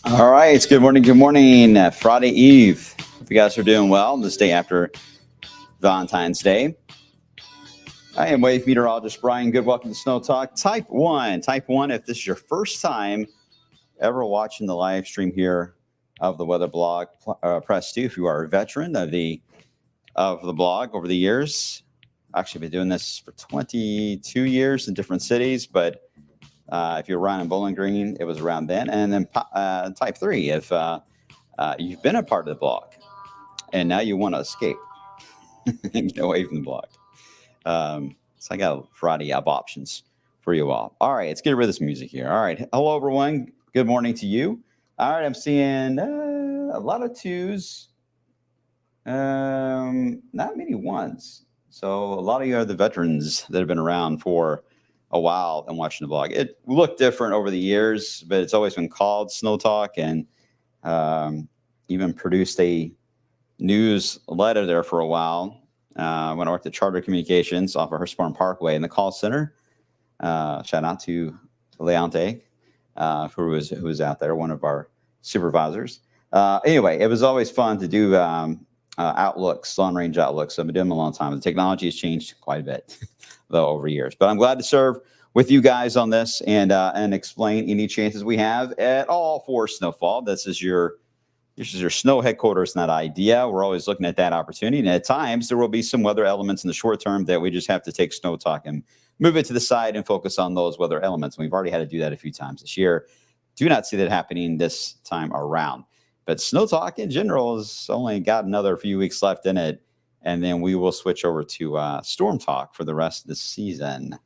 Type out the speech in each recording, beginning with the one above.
All right. It's good morning. Good morning. Friday Eve. Hope you guys are doing well this day after Valentine's Day. I am wave meteorologist Brian Good. Welcome to Snow Talk. Type 1. Type 1 if this is your first time ever watching the live stream here of the weather blog. Press 2 if you are a veteran of the blog over the years. Actually been doing this for 22 years in different cities, but if you're around in Bowling Green, it was around then. And then type 3, if you've been a part of the blog and now you want to escape and get away from the blog. So I got a variety of options for you all. All right, let's get rid of this music here. All right. Hello, everyone. Good morning to you. All right, I'm seeing a lot of 2s, not many 1s. So a lot of you are the veterans that have been around for a while and watching the blog. It looked different over the years, but it's always been called Snow Talk, and even produced a newsletter there for a while. When I worked at Charter Communications off of Hurstbourne Parkway in the call center. Shout out to Leonte, who was out there, one of our supervisors. Anyway, it was always fun to do outlooks, long-range outlooks. So I've been doing them a long time. The technology has changed quite a bit, though, over years. But I'm glad to serve with you guys on this and explain any chances we have at all for snowfall. This is your snow headquarters, not idea. We're always looking at that opportunity. And at times, there will be some weather elements in the short term that we just have to take Snow Talk and move it to the side and focus on those weather elements. We've already had to do that a few times this year. Do not see that happening this time around. But Snow Talk in general has only got another few weeks left in it. And then we will switch over to Storm Talk for the rest of the season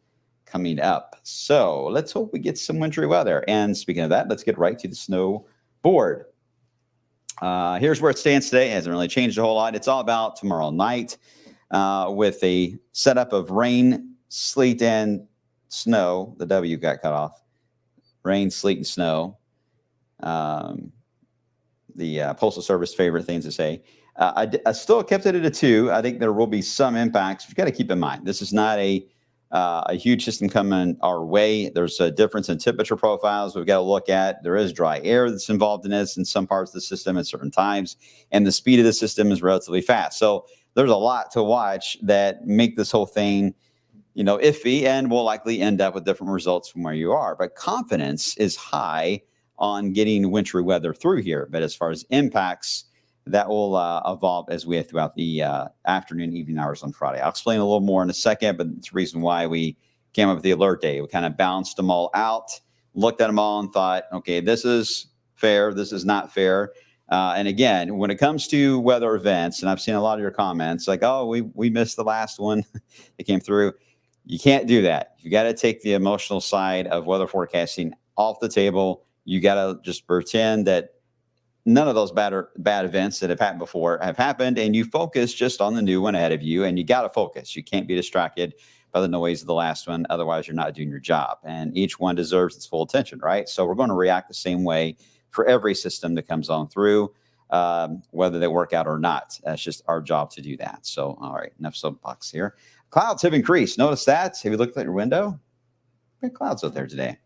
coming up. So let's hope we get some wintry weather. And speaking of that, let's get right to the snow board. Here's where it stands today. It hasn't really changed a whole lot. It's all about tomorrow night with a setup of rain, sleet, and snow, the W got cut off. Rain, sleet, and snow. Um, the Postal Service favorite things to say. I still kept it at a 2. I think there will be some impacts. You've got to keep in mind, this is not a huge system coming our way. There's a difference in temperature profiles we've got to look at. There is dry air that's involved in this in some parts of the system at certain times, and the speed of the system is relatively fast. So there's a lot to watch that make this whole thing, iffy, and will likely end up with different results from where you are. But confidence is high on getting wintry weather through here. But as far as impacts, that will evolve as we have throughout the afternoon, evening hours on Friday. I'll explain a little more in a second, but it's the reason why we came up with the alert day. We kind of balanced them all out, looked at them all and thought, okay, this is fair, this is not fair. And again, when it comes to weather events, and I've seen a lot of your comments like, oh, we missed the last one that came through. You can't do that. You got to take the emotional side of weather forecasting off the table. You got to just pretend that none of those bad events that have happened before have happened, and you focus just on the new one ahead of you, and you got to focus. You can't be distracted by the noise of the last one. Otherwise, you're not doing your job, and each one deserves its full attention, right? So we're going to react the same way for every system that comes on through, whether they work out or not. That's just our job to do that. So, all right, enough soapbox here. Clouds have increased. Notice that. Have you looked at your window? Big clouds out there today.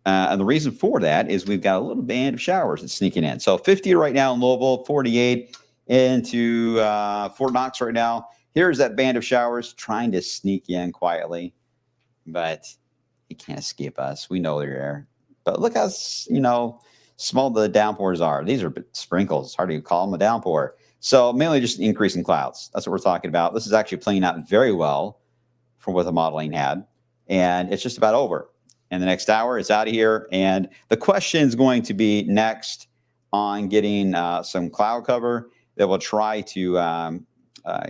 And the reason for that is we've got a little band of showers that's sneaking in. So 50 right now in Louisville, 48 into Fort Knox right now. Here's that band of showers trying to sneak in quietly, but it can't escape us. We know they're there. But look how, small the downpours are. These are sprinkles. It's hard to call them a downpour. So mainly just an increase in clouds. That's what we're talking about. This is actually playing out very well from what the modeling had. And it's just about over. And the next hour, it's out of here. And the question is going to be next on getting some cloud cover that will try to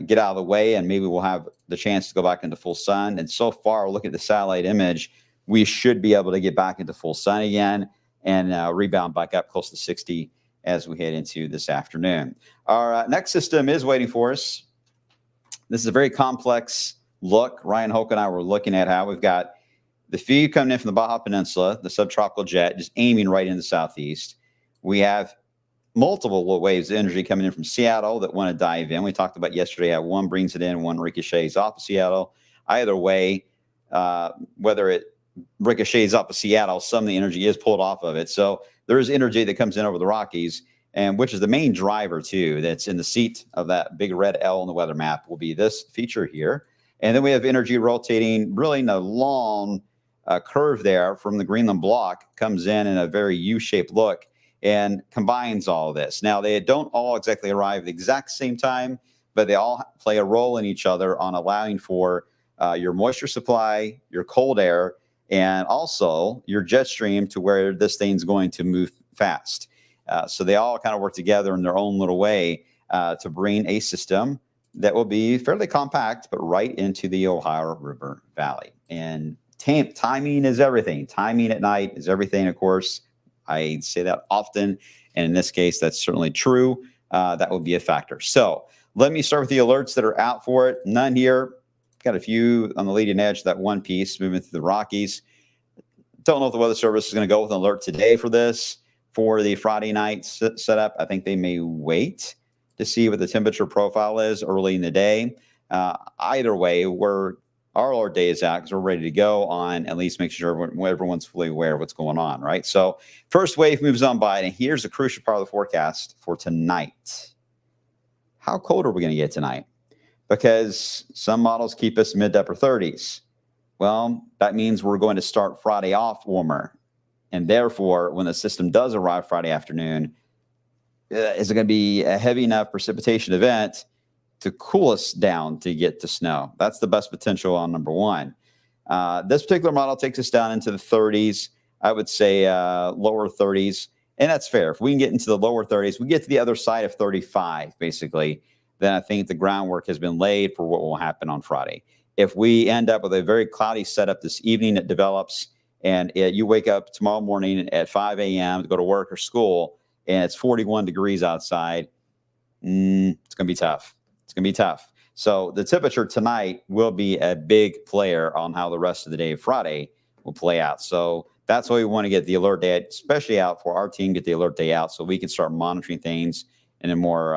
get out of the way, and maybe we'll have the chance to go back into full sun. And so far, look at the satellite image, we should be able to get back into full sun again and rebound back up close to 60 as we head into this afternoon. Our next system is waiting for us. This is a very complex look. Ryan Hoke and I were looking at how we've got the feed coming in from the Baja Peninsula, the subtropical jet, just aiming right into the southeast. We have multiple waves of energy coming in from Seattle that want to dive in. We talked about yesterday how one brings it in, one ricochets off of Seattle. Either way, whether it ricochets off of Seattle, some of the energy is pulled off of it. So there is energy that comes in over the Rockies, and which is the main driver, too, that's in the seat of that big red L on the weather map will be this feature here. And then we have energy rotating really in a long curve there from the Greenland block, comes in a very U-shaped look and combines all of this. Now, they don't all exactly arrive at the exact same time, but they all play a role in each other on allowing for your moisture supply, your cold air, and also your jet stream to where this thing's going to move fast. So they all kind of work together in their own little way to bring a system that will be fairly compact, but right into the Ohio River Valley. And timing is everything. Timing at night is everything, of course. I say that often, and in this case, that's certainly true. That will be a factor. So let me start with the alerts that are out for it. None here. Got a few on the leading edge, that one piece moving through the Rockies. Don't know if the Weather Service is going to go with an alert today for this, for the Friday night setup. I think they may wait to see what the temperature profile is early in the day. Either way, our alert day is out because we're ready to go on at least make sure everyone's fully aware of what's going on, right? So first wave moves on by, and here's a crucial part of the forecast for tonight. How cold are we going to get tonight? Because some models keep us mid to upper 30s. Well, that means we're going to start Friday off warmer. And therefore, when the system does arrive Friday afternoon, is it going to be a heavy enough precipitation event to cool us down to get to snow? That's the best potential on number one. This particular model takes us down into the 30s. I would say lower 30s. And that's fair. If we can get into the lower 30s, we get to the other side of 35, basically, then I think the groundwork has been laid for what will happen on Friday. If we end up with a very cloudy setup this evening that develops, and you wake up tomorrow morning at 5 a.m. to go to work or school, and it's 41 degrees outside, it's going to be tough. It's going to be tough. So the temperature tonight will be a big player on how the rest of the day, Friday, will play out. So that's why we want to get the alert day, especially out for our team, get the alert day out so we can start monitoring things in a more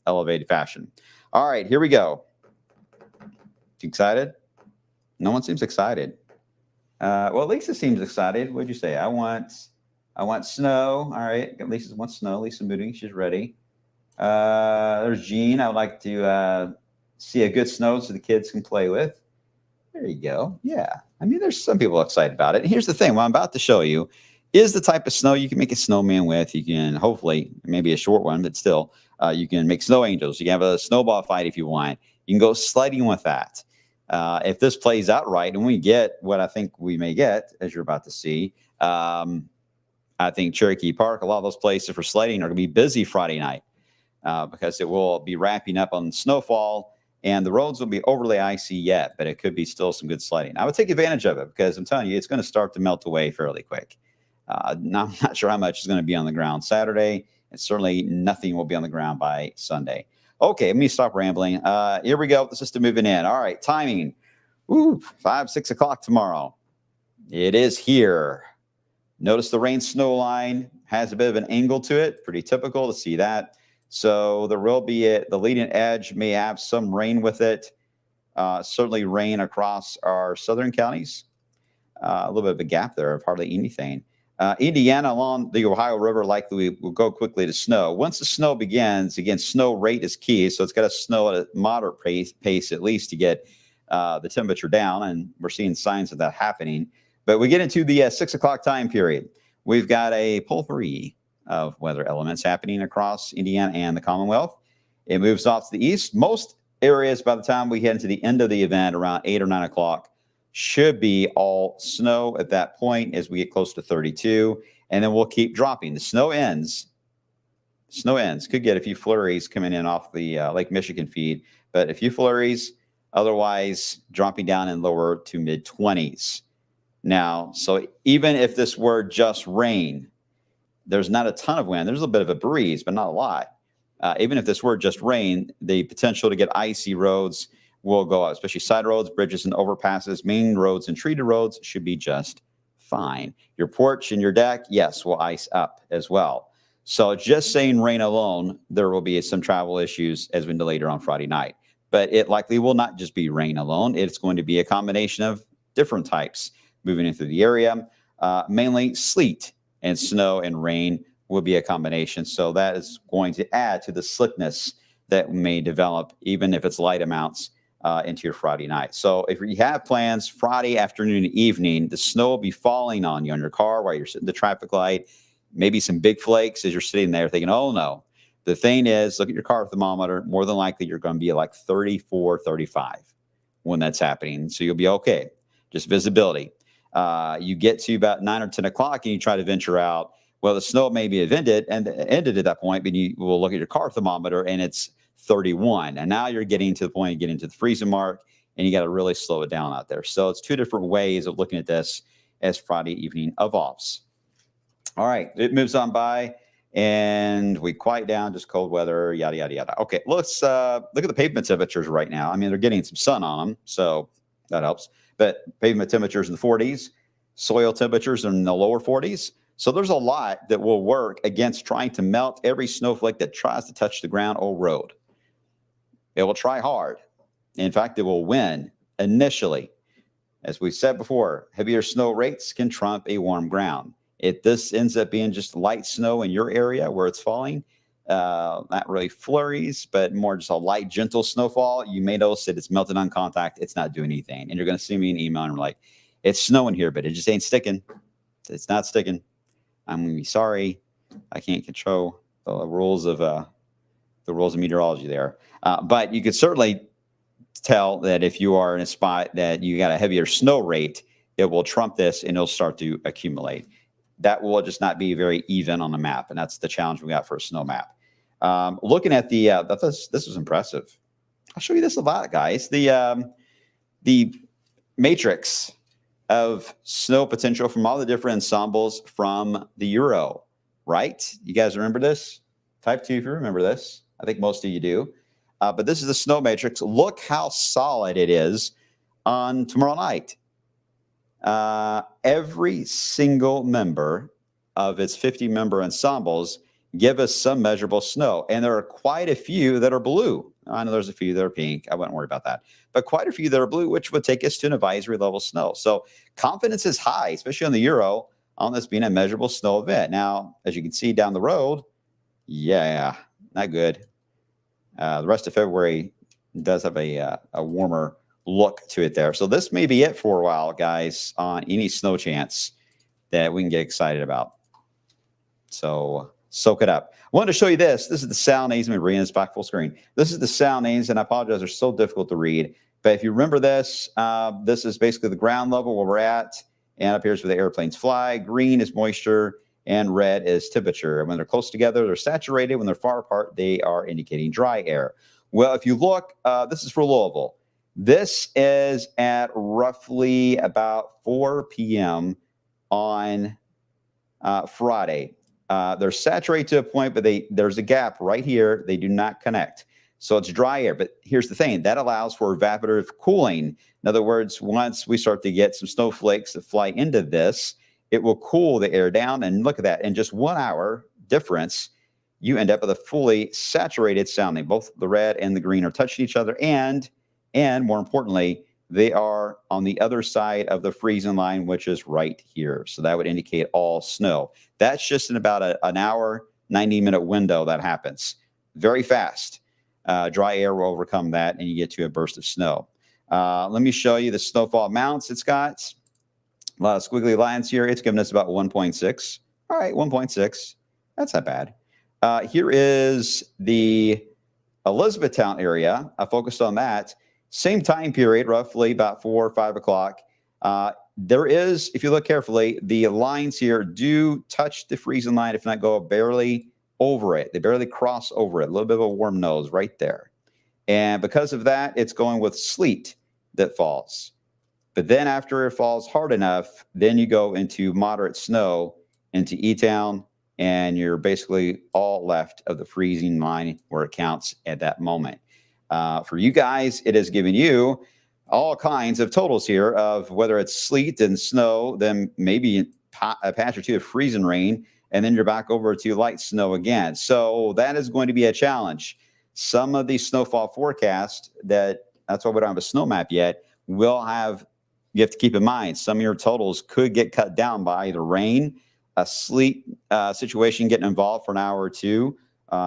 elevated fashion. All right, here we go. You excited? No one seems excited. Well, Lisa seems excited. What'd you say? I want snow. All right, Lisa wants snow. Lisa Moody, she's ready. There's Jean. I would like to see a good snow so the kids can play with. There you go. Yeah. I mean, there's some people excited about it. And here's the thing. What I'm about to show you is the type of snow you can make a snowman with. You can hopefully, maybe a short one, but still, you can make snow angels. You can have a snowball fight if you want. You can go sledding with that. If this plays out right and we get what I think we may get, as you're about to see, I think Cherokee Park, a lot of those places for sledding are going to be busy Friday night because it will be wrapping up on snowfall. And the roads will be overly icy yet, but it could be still some good sledding. I would take advantage of it because I'm telling you, it's going to start to melt away fairly quick. I'm not sure how much is going to be on the ground Saturday, and certainly nothing will be on the ground by Sunday. Okay, let me stop rambling. Here we go with the system moving in. All right, timing. 5, 6 o'clock tomorrow. It is here. Notice the rain-snow line has a bit of an angle to it. Pretty typical to see that. So there will be the leading edge may have some rain with it. Certainly rain across our southern counties. A little bit of a gap there of hardly anything. Indiana along the Ohio River likely will go quickly to snow. Once the snow begins, again, snow rate is key. So it's got to snow at a moderate pace at least to get the temperature down. And we're seeing signs of that happening. But we get into the 6 o'clock time period. We've got a pull 3 of weather elements happening across Indiana and the Commonwealth. It moves off to the east. Most areas, by the time we get into the end of the event, around 8 or 9 o'clock, should be all snow at that point as we get close to 32. And then we'll keep dropping. The snow ends. Could get a few flurries coming in off the Lake Michigan feed, but a few flurries, otherwise dropping down in lower to mid-20s. Now, so even if this were just rain, there's not a ton of wind. There's a bit of a breeze, but not a lot. Even if this were just rain, the potential to get icy roads will go up, especially side roads, bridges, and overpasses. Main roads and treated roads should be just fine. Your porch and your deck, yes, will ice up as well. So just saying rain alone, there will be some travel issues as we later on Friday night. But it likely will not just be rain alone. It's going to be a combination of different types moving into the area, mainly sleet and snow and rain will be a combination. So that is going to add to the slickness that may develop, even if it's light amounts, into your Friday night. So if you have plans Friday afternoon and evening, the snow will be falling on you on your car while you're sitting at the traffic light, maybe some big flakes as you're sitting there thinking, oh no. The thing is, look at your car thermometer. More than likely, you're going to be like 34, 35 when that's happening. So you'll be okay. Just visibility. You get to about 9 or 10 o'clock and you try to venture out. Well, the snow may be ended at that point, but you will look at your car thermometer and it's 31. And now you're getting to the point of getting to the freezing mark and you got to really slow it down out there. So it's two different ways of looking at this as Friday evening evolves. All right, it moves on by and we quiet down, just cold weather, yada, yada, yada. Okay, let's look at the pavement temperatures right now. I mean, they're getting some sun on them, so that helps. But pavement temperatures in the 40s, soil temperatures in the lower 40s. So there's a lot that will work against trying to melt every snowflake that tries to touch the ground or road. It will try hard. In fact, it will win initially. As we said before, heavier snow rates can trump a warm ground. If this ends up being just light snow in your area where it's falling, not really flurries, but more just a light, gentle snowfall, you may notice that it's melted on contact. It's not doing anything. And you're going to see me an email and I'm like, it's snowing here, but it just ain't sticking. It's not sticking. I'm going to be sorry. I can't control the rules of meteorology there. But you could certainly tell that if you are in a spot that you got a heavier snow rate, it will trump this and it'll start to accumulate. That will just not be very even on the map. And that's the challenge we got for a snow map. Looking at this was impressive. I'll show you this a lot, guys. The matrix of snow potential from all the different ensembles from the Euro, right? You guys remember this? Type 2 if you remember this. I think most of you do. But this is the snow matrix. Look how solid it is on tomorrow night. Every single member of its 50-member ensembles give us some measurable snow. And there are quite a few that are blue. I know there's a few that are pink. I wouldn't worry about that. But quite a few that are blue, which would take us to an advisory level snow. So confidence is high, especially on the Euro, on this being a measurable snow event. Now, as you can see down the road, yeah, not good. The rest of February does have a warmer look to it there. So this may be it for a while, guys, on any snow chance that we can get excited about. So soak it up. I wanted to show you this. This is the sound names. Let me read this back full screen. This is the sound names, and I apologize, they're so difficult to read. But if you remember this, this is basically the ground level where we're at, and up here's where the airplanes fly. Green is moisture, and red is temperature. And when they're close together, they're saturated. When they're far apart, they are indicating dry air. Well, if you look, this is for Louisville. This is at roughly about 4 p.m. on Friday. They're saturated to a point, but there's a gap right here. They do not connect. So it's dry air. But here's the thing. That allows for evaporative cooling. In other words, once we start to get some snowflakes that fly into this, it will cool the air down. And look at that. In just 1 hour difference, you end up with a fully saturated sounding. Both the red and the green are touching each other. And more importantly, they are on the other side of the freezing line, which is right here. So that would indicate all snow. That's just in about an hour, 90-minute window that happens. Very fast. Dry air will overcome that, and you get to a burst of snow. Let me show you the snowfall amounts it's got. A lot of squiggly lines here. It's giving us about 1.6. All right, 1.6. That's not bad. Here is the Elizabethtown area. I focused on that. Same time period, roughly about 4 or 5 o'clock. There is, if you look carefully, the lines here do touch the freezing line, if not go barely over it. They barely cross over it. A little bit of a warm nose right there. And because of that, it's going with sleet that falls. But then after it falls hard enough, then you go into moderate snow into E-Town, and you're basically all left of the freezing line where it counts at that moment. For you guys, it has given you all kinds of totals here of whether it's sleet and snow, then maybe a patch or two of freezing rain, and then you're back over to light snow again. So that is going to be a challenge. Some of these snowfall forecasts, that's why we don't have a snow map yet, will have, you have to keep in mind, some of your totals could get cut down by either rain, a sleet situation getting involved for an hour or two,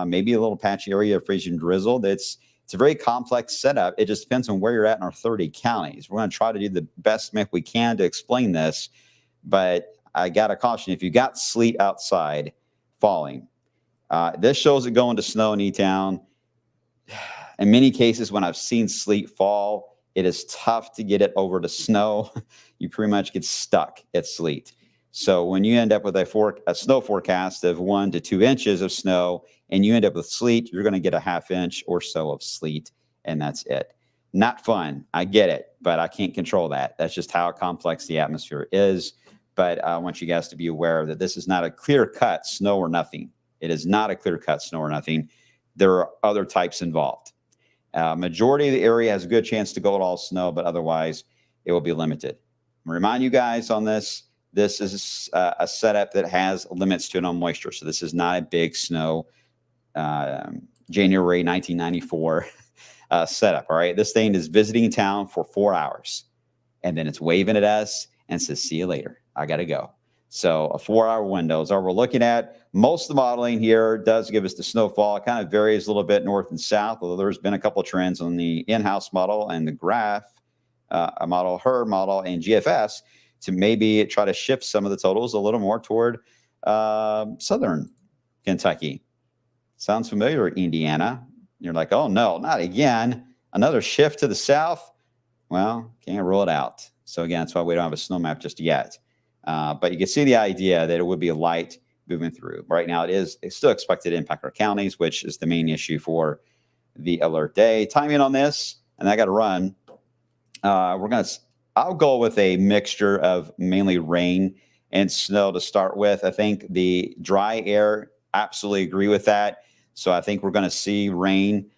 maybe a little patchy area of freezing drizzle. It's a very complex setup. It just depends on where you're at in our 30 counties. We're going to try to do the best map we can to explain this, but I got to caution, if you got sleet outside falling, this shows it going to snow in E-Town. In many cases, when I've seen sleet fall, it is tough to get it over to snow. You pretty much get stuck at sleet. So when you end up with a snow forecast of 1 to 2 inches of snow and you end up with sleet, you're going to get a ½ inch or so of sleet, and that's it. Not fun. I get it, but I can't control that. That's just how complex the atmosphere is. But I want you guys to be aware that this is not a clear-cut snow or nothing. It is not a clear-cut snow or nothing. There are other types involved. Majority of the area has a good chance to go at all snow, but otherwise it will be limited. I remind you guys on this, this is a setup that has limits to it on moisture. So this is not a big snow January 1994 setup, all right? This thing is visiting town for 4 hours, and then it's waving at us and says, see you later. I got to go. So a 4-hour window is all we're looking at. Most of the modeling here does give us the snowfall. It kind of varies a little bit north and south, although there's been a couple of trends on the in-house model and the graph model, her model, and GFS to maybe try to shift some of the totals a little more toward southern Kentucky. Sounds familiar, Indiana? You're like, oh, no, not again. Another shift to the south? Well, can't rule it out. So, again, that's why we don't have a snow map just yet. But you can see the idea that it would be light moving through. Right now, it's still expected to impact our counties, which is the main issue for the alert day. Timing on this, and I got to run. I'll go with a mixture of mainly rain and snow to start with. I think the dry air, absolutely agree with that. So I think we're going to see rain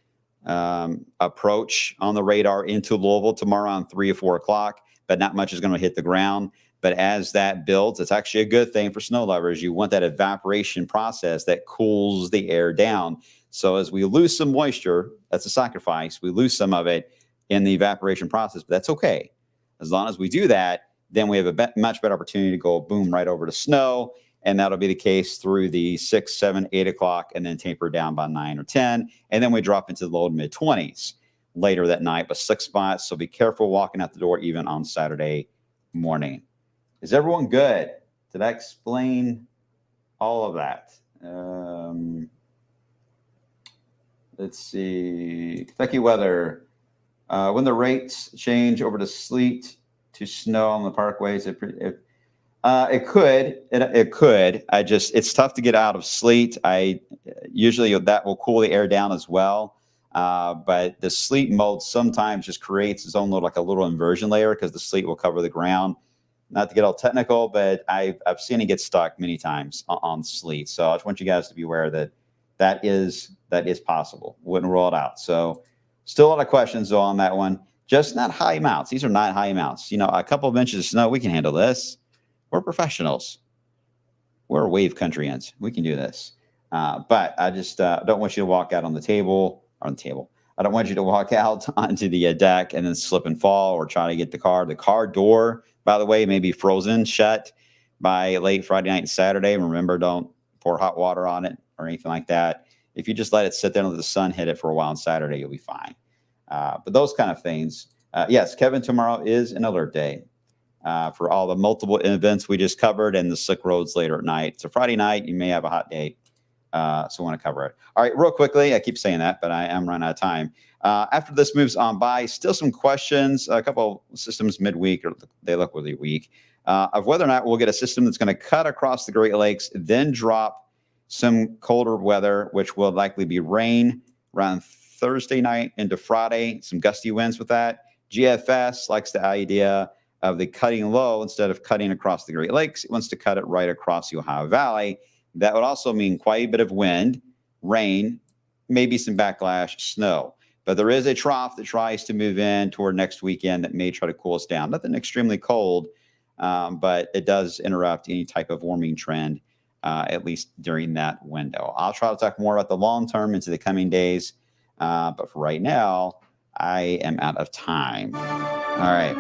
approach on the radar into Louisville tomorrow around 3 or 4 o'clock, but not much is going to hit the ground. But as that builds, it's actually a good thing for snow lovers. You want that evaporation process that cools the air down. So as we lose some moisture, that's a sacrifice. We lose some of it in the evaporation process, but that's okay. As long as we do that, then we have a much better opportunity to go boom right over to snow. And that'll be the case through the 6, 7, 8 o'clock, and then taper down by 9 or 10. And then we drop into the low to mid 20s later that night, but slick spots. So be careful walking out the door even on Saturday morning. Is everyone good? Did I explain all of that? Let's see. Kentucky weather. When the rates change over to sleet to snow on the parkways, it could. It could. It's tough to get out of sleet. Usually that will cool the air down as well. But the sleet mode sometimes just creates its own a little inversion layer because the sleet will cover the ground. Not to get all technical, but I've seen it get stuck many times on sleet. So I just want you guys to be aware that is possible. Wouldn't rule it out. So still a lot of questions though on that one. Just not high amounts. These are not high amounts. A couple of inches of snow, we can handle this. We're professionals. We're wave countryans. We can do this. But I just don't want you to walk out on the table. I don't want you to walk out onto the deck and then slip and fall or try to get the car. The car door, by the way, may be frozen shut by late Friday night and Saturday. Remember, don't pour hot water on it or anything like that. If you just let it sit there and let the sun hit it for a while on Saturday, you'll be fine. But those kind of things. Yes, Kevin, tomorrow is an alert day for all the multiple events we just covered and the slick roads later at night. So Friday night, you may have a hot day. So I want to cover it. All right, real quickly, I keep saying that, but I am running out of time. After this moves on by, still some questions, a couple systems midweek, or they look really weak, of whether or not we'll get a system that's going to cut across the Great Lakes, then drop some colder weather, which will likely be rain around Thursday night into Friday, some gusty winds with that. GFS likes the idea of the cutting low instead of cutting across the Great Lakes. It wants to cut it right across the Ohio Valley. That would also mean quite a bit of wind, rain, maybe some backlash, snow. But there is a trough that tries to move in toward next weekend that may try to cool us down. Nothing extremely cold, but it does interrupt any type of warming trend, at least during that window. I'll try to talk more about the long term into the coming days. But for right now, I am out of time. All right.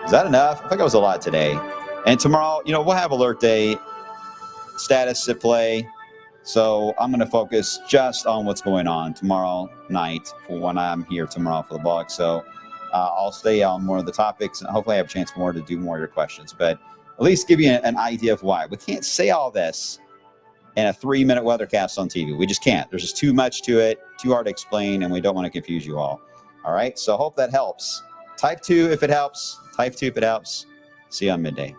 Is that enough? I think it was a lot today. And tomorrow, we'll have alert day status at play. So I'm going to focus just on what's going on tomorrow night for when I'm here tomorrow for the blog. So I'll stay on more of the topics and hopefully I have a chance more to do more of your questions. But at least give you an idea of why. We can't say all this in a 3-minute weathercast on TV. We just can't. There's just too much to it, too hard to explain, and we don't want to confuse you all. All right? So I hope that helps. Type 2 if it helps. Type 2 if it helps. See you on midday.